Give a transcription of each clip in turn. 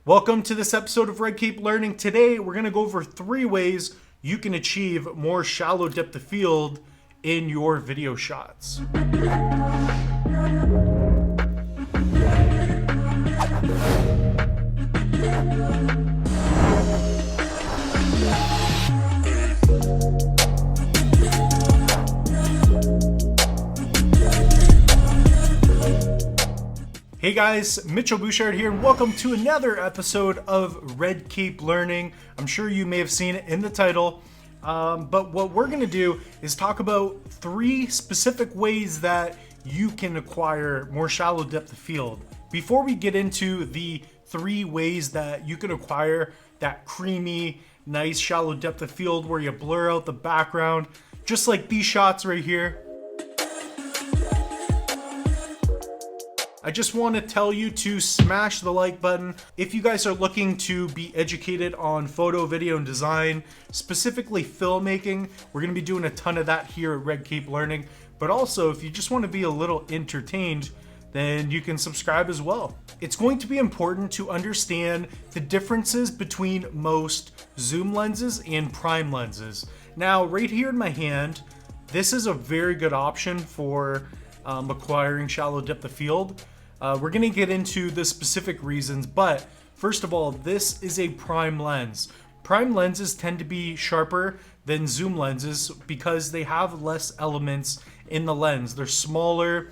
Welcome to this episode of Red Cape Learning. Today, we're going to go over 3 ways you can achieve more shallow depth of field in your video shots. Hey guys, Mitchell Bouchard here, and welcome to another episode of Red Cape Learning. I'm sure you may have seen it in the title, but what we're going to do is talk about 3 specific ways that you can acquire more shallow depth of field. Before we get into the 3 ways that you can acquire that creamy, nice shallow depth of field where you blur out the background, just like these shots right here, I just want to tell you to smash the like button. If you guys are looking to be educated on photo, video, and design, specifically filmmaking, we're going to be doing a ton of that here at Red Cape Learning. But also, if you just want to be a little entertained, then you can subscribe as well. It's going to be important to understand the differences between most zoom lenses and prime lenses. Now, right here in my hand, this is a very good option for acquiring shallow depth of field. We're going to get into the specific reasons, but first of all, this is a prime lens. Prime lenses tend to be sharper than zoom lenses because they have less elements in the lens. They're smaller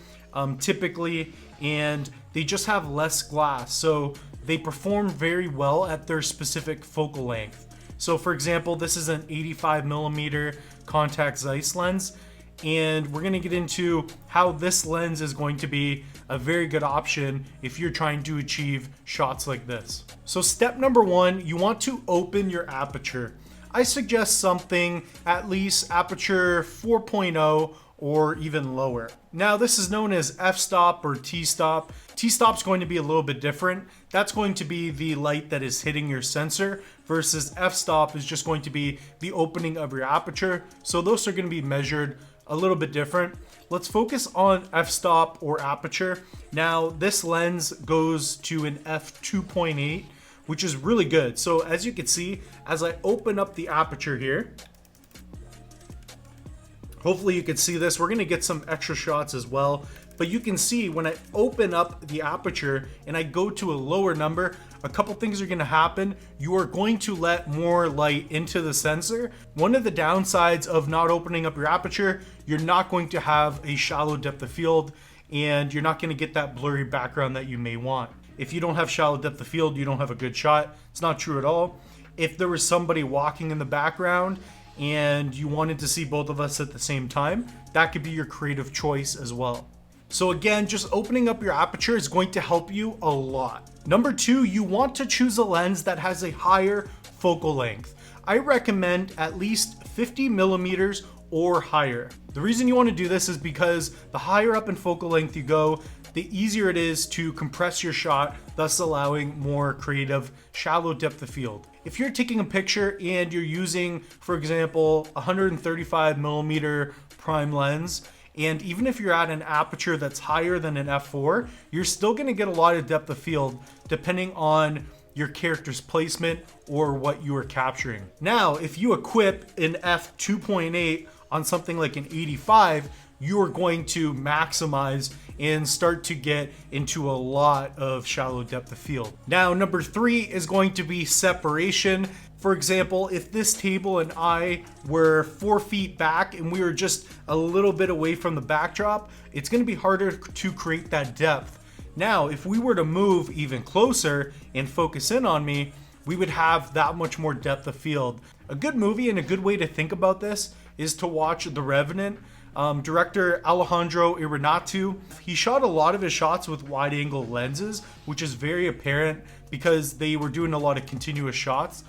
typically, and they just have less glass, so they perform very well at their specific focal length. So for example, this is an 85mm contact Zeiss lens, and we're going to get into how this lens is going to be a very good option if you're trying to achieve shots like this. So step number 1, you want to open your aperture. I suggest something at least aperture 4.0 or even lower. Now this is known as f-stop or t-stop. T-stop's going to be a little bit different. That's going to be the light that is hitting your sensor, versus f-stop is just going to be the opening of your aperture. So those are going to be measured a little bit different. Let's focus on f-stop or aperture. Now this lens goes to an f2.8, which is really good. So as you can see, as I open up the aperture here, hopefully you can see this. We're gonna get some extra shots as well, but you can see when I open up the aperture and I go to a lower number, a couple things are gonna happen. You are going to let more light into the sensor. One of the downsides of not opening up your aperture, you're not going to have a shallow depth of field, and you're not gonna get that blurry background that you may want. If you don't have shallow depth of field, you don't have a good shot. It's not true at all. If there was somebody walking in the background and you wanted to see both of us at the same time, that could be your creative choice as well. So again, just opening up your aperture is going to help you a lot. Number 2, you want to choose a lens that has a higher focal length. I recommend at least 50mm or higher. The reason you want to do this is because the higher up in focal length you go, the easier it is to compress your shot, thus allowing more creative shallow depth of field. If you're taking a picture and you're using, for example, 135mm prime lens, and even if you're at an aperture that's higher than an f4, you're still going to get a lot of depth of field depending on your character's placement or what you are capturing. Now, if you equip an f2.8 on something like an 85, you are going to maximize and start to get into a lot of shallow depth of field. Now, number 3 is going to be separation. For example, if this table and I were 4 feet back and we were just a little bit away from the backdrop, it's going to be harder to create that depth. Now, if we were to move even closer and focus in on me, we would have that much more depth of field. A good movie and a good way to think about this is to watch The Revenant. Director Alejandro Inarritu, he shot a lot of his shots with wide angle lenses, which is very apparent because they were doing a lot of continuous shots,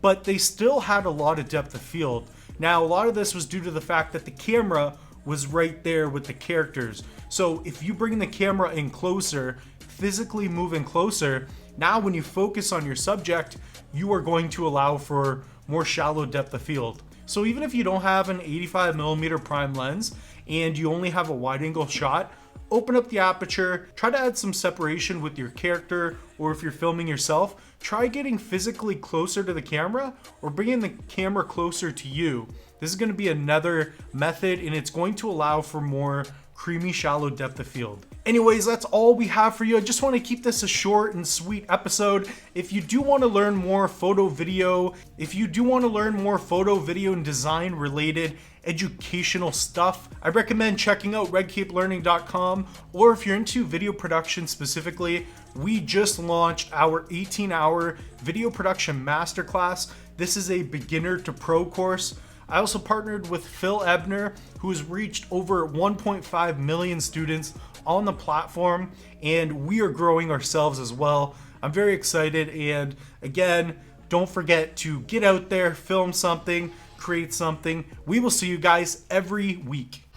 but they still had a lot of depth of field. Now, a lot of this was due to the fact that the camera was right there with the characters. So if you bring the camera in closer, physically moving closer, now when you focus on your subject, you are going to allow for more shallow depth of field. So even if you don't have an 85mm prime lens and you only have a wide angle shot, open up the aperture, try to add some separation with your character, or if you're filming yourself, try getting physically closer to the camera or bringing the camera closer to you. This is going to be another method, and it's going to allow for more creamy, shallow depth of field. Anyways, that's all we have for you. I just want to keep this a short and sweet episode. If you do want to learn more photo, video, and design related educational stuff, I recommend checking out redcapelearning.com. Or if you're into video production specifically, we just launched our 18-hour video production masterclass. This is a beginner to pro course. I also partnered with Phil Ebner, who has reached over 1.5 million students on the platform, and we are growing ourselves as well. I'm very excited, and again, don't forget to get out there, film something, create something. We will see you guys every week.